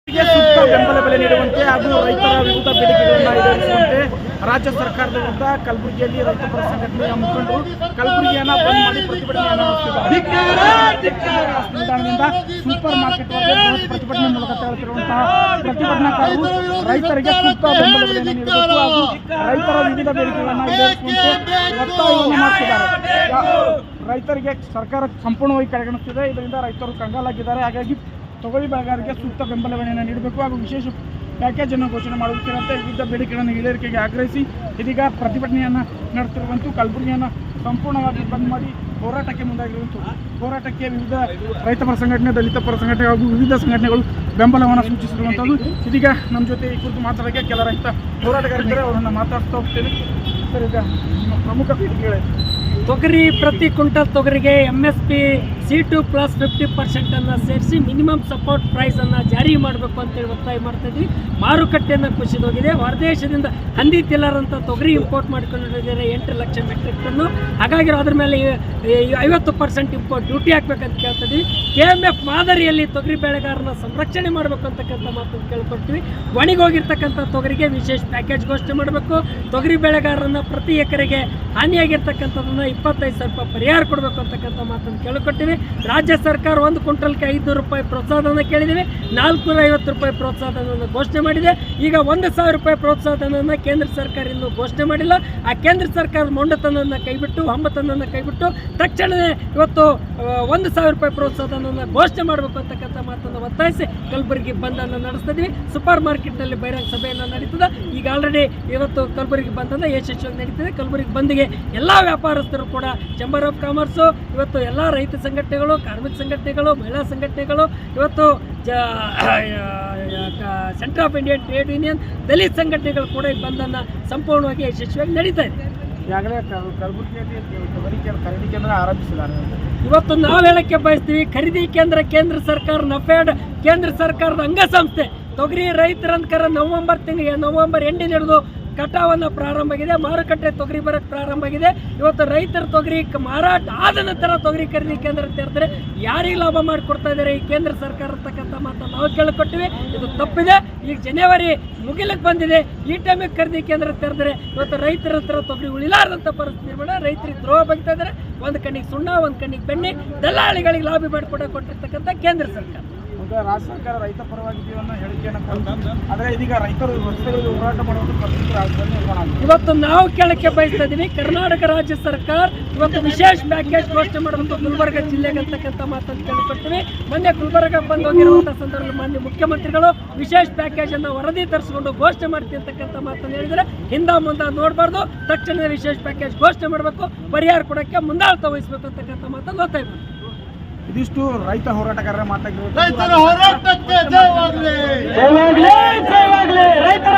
ಸೂಕ್ತ ಬೆಂಬಲ ಬೆಲೆ ನೀಡುವಂತೆ ಹಾಗೂ ರೈತರ ವಿರುದ್ಧ ಬೇಡಿಕೆಗಳನ್ನು ಈಡೇರಿಸುವಂತೆ ರಾಜ್ಯ ಸರ್ಕಾರದ ವಿರುದ್ಧ ಕಲಬುರಗಿಯಲ್ಲಿ ರೈತರ ಸಂಘಟನೆಯ ಮುಖಂಡರು ಕಲಬುರಗಿಯನ್ನು ಬಂದ್ ಮಾಡಿ ಪ್ರತಿಭಟನೆಯನ್ನು ನಡೆಸುತ್ತಿದ್ದಾರೆ. ನಿಲ್ದಾಣದಿಂದ ಸೂಪರ್ ಮಾರ್ಕೆಟ್ ವರೆಗೆ ಪ್ರತಿಭಟನೆ ಮೂಲಕ ತೆರಳುತ್ತಿರುವಂತಹ ಪ್ರತಿಭಟನಾಕಾರರು ರೈತರಿಗೆ ಸೂಕ್ತ ಬೆಂಬಲ ಬೆಲೆಯನ್ನು ನೀಡಬೇಕು ಹಾಗೂ ರೈತರ ವಿವಿಧ ಬೇಡಿಕೆಗಳನ್ನು ಈಡೇರಿಸುವಂತೆ ಒತ್ತಾಯವನ್ನು ಮಾಡುತ್ತಿದ್ದಾರೆ. ರೈತರಿಗೆ ಸರ್ಕಾರ ಸಂಪೂರ್ಣವಾಗಿ ಕಡೆಗಣಿಸುತ್ತಿದೆ. ಇದರಿಂದ ರೈತರು ಕಂಗಾಲಾಗಿದ್ದಾರೆ. ಹಾಗಾಗಿ ತೊಗರಿ ಬೆಳೆಗಾರರಿಗೆ ಸೂಕ್ತ ಬೆಂಬಲ ಬೆಲೆಯನ್ನು ನೀಡಬೇಕು ಹಾಗೂ ವಿಶೇಷ ಪ್ಯಾಕೇಜ್ ಅನ್ನು ಘೋಷಣೆ ಮಾಡುತ್ತಿರುವಂತೆ ವಿವಿಧ ಬೇಡಿಕೆಗಳನ್ನು ಈಡೇರಿಕೆಗೆ ಆಗ್ರಹಿಸಿ ಇದೀಗ ಪ್ರತಿಭಟನೆಯನ್ನು ನಡೆಸುತ್ತಿರುವಂಥ ಕಲಬುರಗಿಯನ್ನು ಸಂಪೂರ್ಣವಾಗಿ ಬಂದ್ ಮಾಡಿ ಹೋರಾಟಕ್ಕೆ ಮುಂದಾಗಿರುವಂಥದ್ದು. ಹೋರಾಟಕ್ಕೆ ವಿವಿಧ ರೈತರ ಸಂಘಟನೆ, ದಲಿತ ಪರ ಸಂಘಟನೆ ಹಾಗೂ ವಿವಿಧ ಸಂಘಟನೆಗಳು ಬೆಂಬಲವನ್ನು ಸೂಚಿಸಿರುವಂಥದ್ದು. ಇದೀಗ ನಮ್ಮ ಜೊತೆ ಈ ಕುರಿತು ಮಾತಾಡೋಕ್ಕೆ ಕೆಲ ರೈತ ಹೋರಾಟಗಾರಿದ್ದಾರೆ, ಅವರನ್ನು ಮಾತಾಡ್ತಾ ಹೋಗ್ತೇವೆ. ಸರ್, ಈಗ ನಿಮ್ಮ ಪ್ರಮುಖ ಬೇಡಿಕೆಗಳೇ ತೊಗರಿ ಪ್ರತಿ ಕ್ವಿಂಟಲ್ ತೊಗರಿಗೆ MSP C2 ಪ್ಲಸ್ 50% ಸೇರಿಸಿ ಮಿನಿಮಮ್ ಸಪೋರ್ಟ್ ಪ್ರೈಸನ್ನು ಜಾರಿ ಮಾಡಬೇಕು ಅಂತೇಳಿ ಒತ್ತಾಯ ಮಾಡ್ತಾ ಇದ್ವಿ. ಮಾರುಕಟ್ಟೆಯನ್ನು ಕುಸಿದೋಗಿದೆ. ಹೊರದೇಶದಿಂದ ಹಂದಿ ತಿಲ್ಲರ್ ಅಂತ ತೊಗರಿ ಇಂಪೋರ್ಟ್ ಮಾಡ್ಕೊಂಡಿದ್ದಾರೆ 8 ಲಕ್ಷ ಮೆಟ್ರಿಕ್ ಟನ್ನು. ಹಾಗಾಗಿ ಅದ್ರ ಮೇಲೆ 50% ಇಂಪೋರ್ಟ್ ಡ್ಯೂಟಿ ಹಾಕ್ಬೇಕಂತ ಕೇಳ್ತಿದ್ವಿ. KMF ಮಾದರಿಯಲ್ಲಿ ತೊಗರಿ ಬೆಳೆಗಾರನ ಸಂರಕ್ಷಣೆ ಮಾಡಬೇಕು ಅಂತಕ್ಕಂಥ ಮಾತನ್ನು ಕೇಳ್ಕೊಡ್ತೀವಿ. ಒಣಗೋಗಿರ್ತಕ್ಕಂಥ ತೊಗರಿಗೆ ವಿಶೇಷ ಪ್ಯಾಕೇಜ್ ಘೋಷಣೆ ಮಾಡಬೇಕು. ತೊಗರಿ ಬೆಳೆಗಾರರನ್ನ ಪ್ರತಿ ಎಕರೆಗೆ ಹಾನಿಯಾಗಿರ್ತಕ್ಕಂಥದ್ದನ್ನು 25,000 ರೂಪಾಯಿ ಪರಿಹಾರ ಕೊಡಬೇಕು ಅಂತಕ್ಕಂಥ ಮಾತನ್ನು ಕೇಳಿಕೊಟ್ಟಿವಿ. ರಾಜ್ಯ ಸರ್ಕಾರ 1 ಕ್ವಿಂಟಲ್ಗೆ 500 ರೂಪಾಯಿ ಪ್ರೋತ್ಸಾಹಧನ ಕೇಳಿದ್ದೀವಿ. 450 ರೂಪಾಯಿ ಪ್ರೋತ್ಸಾಹಧನವನ್ನು ಘೋಷಣೆ ಮಾಡಿದೆ. ಈಗ 1,000 ರೂಪಾಯಿ ಪ್ರೋತ್ಸಾಹಧನವನ್ನು ಕೇಂದ್ರ ಸರ್ಕಾರ ಇನ್ನೂ ಘೋಷಣೆ ಮಾಡಿಲ್ಲ. ಆ ಕೇಂದ್ರ ಸರ್ಕಾರದ ಮೊಂಡತನವನ್ನು ಕೈಬಿಟ್ಟು, ಹಂಬತನವನ್ನು ಕೈಬಿಟ್ಟು ತಕ್ಷಣವೇ ಇವತ್ತು 1,000 ರೂಪಾಯಿ ಪ್ರೋತ್ಸಾಹಧನವನ್ನು ಘೋಷಣೆ ಮಾಡಬೇಕು ಅಂತಕ್ಕಂಥ ಮಾತನ್ನು ಒತ್ತಾಯಿಸಿ ಕಲಬುರಗಿ ಬಂದನ್ನು ನಡೆಸ್ತಾ ಇದ್ವಿ. ಸೂಪರ್ ಮಾರ್ಕೆಟ್ನಲ್ಲಿ ಬಹಿರಂಗ ಸಭೆಯನ್ನು ನಡೀತದೆ. ಈಗ ಆಲ್ರೆಡಿ ಇವತ್ತು ಕಲಬುರಗಿ ಬಂದನ್ನು ಯಶಸ್ವಿಯಾಗಿ ನಡೀತಿದೆ. ಕಲಬುರಗಿ ಬಂದಿಗೆ ಎಲ್ಲ ವ್ಯಾಪಾರಸ್ಥರು ಕೂಡ, ಚೇಂಬರ್ ಆಫ್ ಕಾಮರ್ಸು, ಇವತ್ತು ಎಲ್ಲ ರೈತ ಸಂಘಟನೆಗಳು, ಕಾರ್ಮಿಕ ಸಂಘಟನೆಗಳು, ಮಹಿಳಾ ಸಂಘಟನೆಗಳು, ಇವತ್ತು central of Indian trade union, Dalit ಸಂಘಟನೆಗಳು ಕೂಡ ಈ ಬಂದನ್ನು ಸಂಪೂರ್ಣವಾಗಿ ಯಶಸ್ವಿಯಾಗಿ ನಡೀತಾ ಇದೆ. ಈಗಾಗಲೇ ಕಲಬುರಗಿಯಲ್ಲಿ ತೊಗರಿ ಖರೀದಿ ಕೇಂದ್ರ ಆರಂಭಿಸಿದ್ದಾರೆ. ಇವತ್ತು ನಾವು ಹೇಳಕ್ಕೆ ಬಯಸ್ತೀವಿ, ಖರೀದಿ ಕೇಂದ್ರ ಕೇಂದ್ರ ಸರ್ಕಾರ, ನಫೆಡ್ ಕೇಂದ್ರ ಸರ್ಕಾರದ ಅಂಗಸಂಸ್ಥೆ. ತೊಗರಿ ರೈತರಂಕರ ನವೆಂಬರ್ ಎಂಡಿನ ಹಿಡಿದು ಕಟಾವನ್ನು ಪ್ರಾರಂಭ ಆಗಿದೆ. ಮಾರುಕಟ್ಟೆ ತೊಗರಿ ಬರೋಕ್ಕೆ ಪ್ರಾರಂಭ ಆಗಿದೆ. ಇವತ್ತು ರೈತರ ತೊಗರಿ ಮಾರಾಟ ಆದ ನಂತರ ತೊಗರಿ ಖರೀದಿ ಕೇಂದ್ರ ತೆರೆದ್ರೆ ಯಾರಿಗೆ ಲಾಭ ಮಾಡಿಕೊಡ್ತಾ ಇದ್ದಾರೆ ಈ ಕೇಂದ್ರ ಸರ್ಕಾರ ಅಂತಕ್ಕಂಥ ಮಾತನ್ನು ನಾವು ಕೇಳಿಕೊಟ್ಟಿವಿ. ಇದು ತಪ್ಪಿದೆ. ಈಗ ಜನವರಿ ಮುಗಿಲಕ್ಕೆ ಬಂದಿದೆ. ಈ ಟೈಮಿಗೆ ಖರೀದಿ ಕೇಂದ್ರ ತೆರೆದ್ರೆ ಇವತ್ತು ರೈತರ ಹತ್ರ ತೊಗರಿ ಉಳಿಲಾರದಂಥ ಪರಿಸ್ಥಿತಿ ನಿರ್ಮಾಣ. ರೈತರಿಗೆ ದ್ರೋಹ ಬಗ್ತಾ ಇದ್ದಾರೆ. ಒಂದು ಕಣ್ಣಿಗೆ ಸುಣ್ಣ, ಒಂದು ಕಣ್ಣಿಗೆ ಬೆಣ್ಣೆ, ದಲ್ಲಾಳಿಗಳಿಗೆ ಲಾಭಿ ಮಾಡಿಕೊಟ್ಟಿರ್ತಕ್ಕಂಥ ಕೇಂದ್ರ ಸರ್ಕಾರ. ರಾಜ್ಯ ಸರ್ಕಾರ ರೈತ ಪರವಾಗಿದ್ದೀವಿ ಅನ್ನೋ ಹೇಳಿಕೆಯನ್ನು ಕೊಡ್ತಾರೆ. ಆದರೆ ಇದೀಗ ರೈತರು ರಸ್ತೆಗಳಿಗೆ ಹೋರಾಟ ಮಾಡುವುದು ಪರಿಸ್ಥಿತಿ ರಾಜ್ಯದಲ್ಲಿ ನಿರ್ಮಾಣ ಆಗಿದೆ. ಇವತ್ತು ನಾವು ಕೇಳಕ್ಕೆ ಬಯಸ್ತಾ ಇದ್ದೀವಿ, ಕರ್ನಾಟಕ ರಾಜ್ಯ ಸರ್ಕಾರ ಇವತ್ತು ವಿಶೇಷ ಪ್ಯಾಕೇಜ್ ಘೋಷಣೆ ಮಾಡಬೇಕು ಗುಲ್ಬರ್ಗ ಜಿಲ್ಲೆಗೆ ಅಂತಕ್ಕಂಥ ಮಾತನ್ನು ಕೇಳಿಕೊಡ್ತೀವಿ. ಮೊನ್ನೆ ಗುಲ್ಬರ್ಗ ಬಂದು ಹೋಗಿರುವಂಥ ಸಂದರ್ಭದಲ್ಲಿ ಮಾನ್ಯ ಮುಖ್ಯಮಂತ್ರಿಗಳು ವಿಶೇಷ ಪ್ಯಾಕೇಜ್ ಅನ್ನು ವರದಿ ತರಿಸಿಕೊಂಡು ಘೋಷಣೆ ಮಾಡ್ತೀವಿ ಅಂತಕ್ಕಂಥ ಮಾತನ್ನು ಹೇಳಿದರೆ ಹಿಂದ ಮುಂದೆ ನೋಡಬಾರ್ದು. ತಕ್ಷಣವೇ ವಿಶೇಷ ಪ್ಯಾಕೇಜ್ ಘೋಷಣೆ ಮಾಡಬೇಕು, ಪರಿಹಾರ ಕೊಡೋಕ್ಕೆ ಮುಂದಾಳತ್ವ ವಹಿಸಬೇಕು ಅಂತಕ್ಕಂಥ ಮಾತನ್ನು ಒತ್ತಾಯ ಮಾಡಿ. ಇದಿಷ್ಟು ರೈತ ಹೋರಾಟಗಾರರ ಮಾತಾಗಿರುವುದು. ರೈತರ ಹೋರಾಟಕ್ಕೆ ಜಯವಾಗಲಿ. ರೈತರ